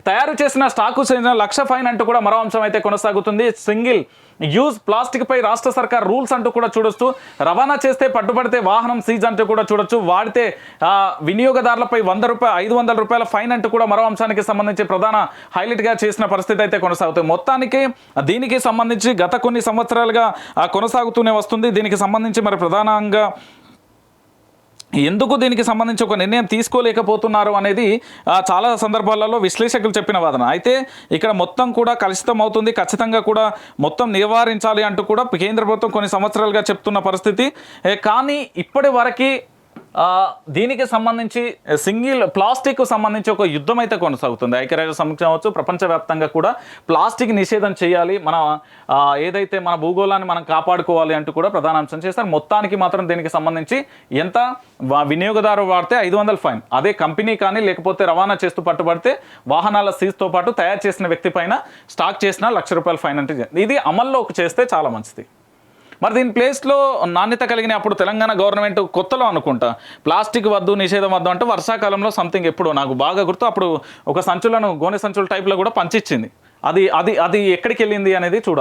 తయారు చేసిన స్టాకు చెందిన 1,00,000 ఫైన్ అంటూ కూడా మరో అంశం అయితే కొనసాగుతుంది. సింగిల్ యూజ్ ప్లాస్టిక్ పై రాష్ట్ర సర్కార్ రూల్స్ అంటూ కూడా చూడొచ్చు. రవాణా చేస్తే పట్టుబడితే వాహనం సీజ్ అంటూ కూడా చూడొచ్చు. వాడితే వినియోగదారులపై ₹500 ఫైన్ అంటూ కూడా మరో అంశానికి సంబంధించి ప్రధాన హైలైట్ గా చేసిన పరిస్థితి అయితే కొనసాగుతుంది. మొత్తానికి దీనికి సంబంధించి గత కొన్ని సంవత్సరాలుగా కొనసాగుతూనే వస్తుంది. దీనికి సంబంధించి మరి ప్రధానంగా ఎందుకు దీనికి సంబంధించి ఒక నిర్ణయం తీసుకోలేకపోతున్నారు అనేది చాలా సందర్భాలలో విశ్లేషకులు చెప్పిన వాదన. అయితే ఇక్కడ మొత్తం కూడా కలుషితం అవుతుంది, ఖచ్చితంగా కూడా మొత్తం నివారించాలి అంటూ కూడా కేంద్ర ప్రభుత్వం కొన్ని సంవత్సరాలుగా చెప్తున్న పరిస్థితి. కానీ ఇప్పటి వరకు దీనికి సంబంధించి సింగిల్ ప్లాస్టిక్ సంబంధించి ఒక యుద్ధం అయితే కొనసాగుతుంది. ఐక్యరాజ్య సమితి కావచ్చు, ప్రపంచవ్యాప్తంగా కూడా ప్లాస్టిక్ నిషేధం చేయాలి, మన ఏదైతే మన భూగోళాన్ని మనం కాపాడుకోవాలి అంటూ కూడా ప్రధాన అంశం చేస్తారు. మొత్తానికి మాత్రం దీనికి సంబంధించి ఎంత వినియోగదారు వాడితే 500 ఫైన్, అదే కంపెనీ కానీ లేకపోతే రవాణా చేస్తూ పట్టుబడితే వాహనాల సీజ్తో పాటు తయారు చేసిన వ్యక్తి పైన స్టాక్ చేసిన ₹1,00,000 ఫైన్ అంటే ఇది అమల్లోకి చేస్తే చాలా మంచిది. మరి దీని ప్లేస్లో నాణ్యత కలిగిన అప్పుడు తెలంగాణ గవర్నమెంట్ కొత్తలో అనుకుంటా ప్లాస్టిక్ వద్దు, నిషేధం వద్దు అంటే వర్షాకాలంలో సంథింగ్ ఎప్పుడో నాకు బాగా గుర్తు, అప్పుడు ఒక సంచులను గోనె సంచుల టైప్లో కూడా పంచిచ్చింది. అది అది అది ఎక్కడికి వెళ్ళింది అనేది చూడాలి.